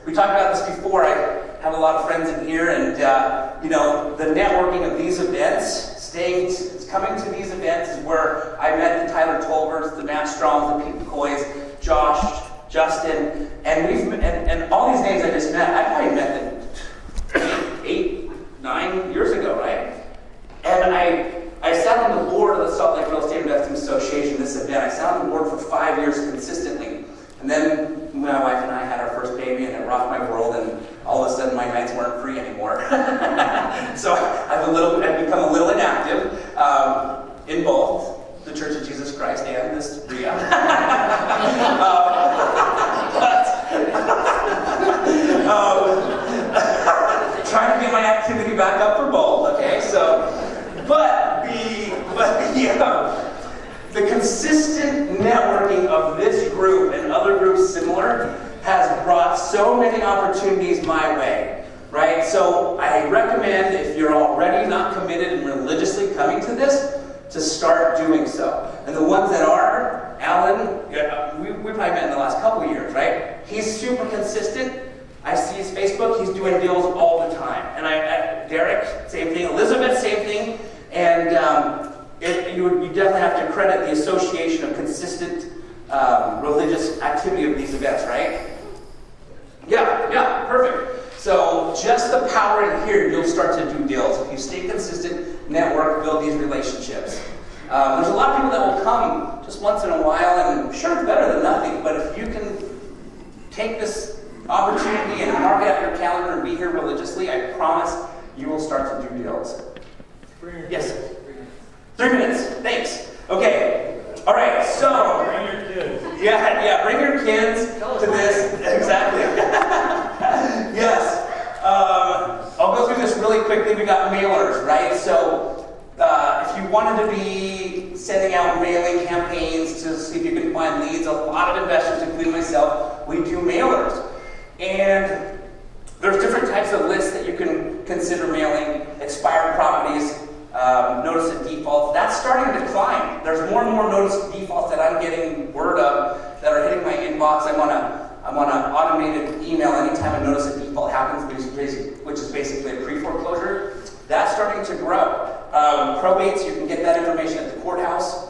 We talked about this before. I have a lot of friends in here, and the networking of these events, coming to these events is where I met the Tyler Tolberts, the Matt Strongs, the Pete McCoys, Josh, Justin, and all these names I just met. I probably met them 8, 9 years ago, right? And I sat on the board of the Salt Lake Real Estate Investing Association, this event. I sat on the board for 5 years consistently. And then my wife and I had our first baby, and it rocked my world, and all of a sudden my nights weren't free anymore. So I've become a little inactive in both the Church of Jesus Christ and this RIA. Trying to get my activity back up for both, okay? The consistent networking of this group and other groups similar has brought so many opportunities my way, right? So I recommend, if you're already not committed and religiously coming to this, to start doing so. And the ones that are, Alan, we probably met in the last couple of years, right? He's super consistent. I see his Facebook, he's doing deals all the time. And Derek, same thing. Elizabeth, same thing. And you definitely have to credit the association of consistent religious activity of these events, right? Yeah, perfect. So just the power in here, you'll start to do deals. If you stay consistent, network, build these relationships. There's a lot of people that will come just once in a while, and sure, it's better than nothing, but if you can take this opportunity and mark it out your calendar and be here religiously, I promise you will start to do deals. Yes? 3 minutes. Thanks. Okay. All right. So. Bring your kids. Yeah. Bring your kids to this. Exactly. Yes. I'll go through this really quickly. We got mailers, right? So, if you wanted to be sending out mailing campaigns to see if you can find leads, a lot of investors, including myself, we do mailers, and there's different types of lists that you can consider mailing. Expired properties. Notice of defaults, that's starting to climb. There's more and more notice of defaults that I'm getting word of that are hitting my inbox. I'm on an automated email anytime a notice of default happens, which is basically a pre-foreclosure. That's starting to grow. Probates, you can get that information at the courthouse.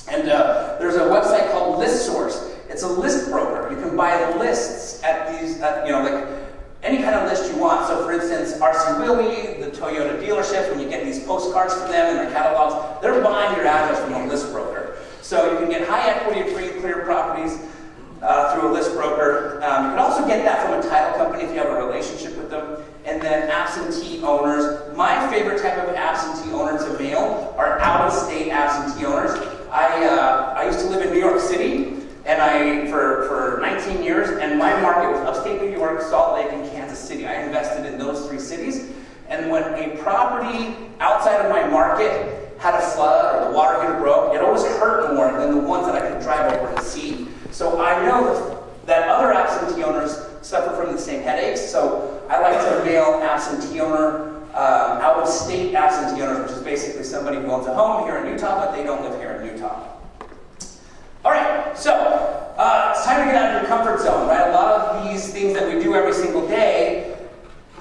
And there's a website called ListSource. It's a list broker. You can buy the lists at these, any kind of list you want. So for instance, RC Willey, the Toyota dealerships, when you get these postcards from them and their catalogs, they're buying your address from a list broker. So you can get high equity, free and clear properties through a list broker. You can also get that from a title company if you have a relationship with them. And then absentee owners. My favorite type of absentee owner to mail are out-of-state absentee owners. I used to live in New York City, and for 19 years, and my market was upstate New York, Salt Lake, and Kansas City. I invested in those 3 cities, and when a property outside of my market had a flood or the water heater broke, it always hurt more than the ones that I could drive over and see. So I know that other absentee owners suffer from the same headaches, so I like to mail absentee owner, out-of-state absentee owners, which is basically somebody who owns a home here in Utah, but they don't live here in Utah. All right, so it's time to get out of your comfort zone, right? A lot of these things that we do every single day,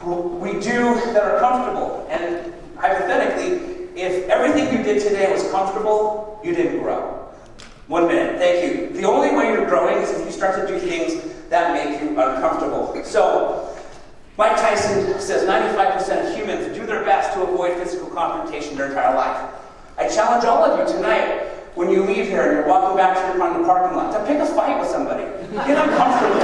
we do that are comfortable. And hypothetically, if everything you did today was comfortable, you didn't grow. 1 minute, thank you. The only way you're growing is if you start to do things that make you uncomfortable. So, Mike Tyson says 95% of humans do their best to avoid physical confrontation their entire life. I challenge all of you tonight, when you leave here and you're walking back to your car in the parking lot, to pick a fight with somebody. Get uncomfortable.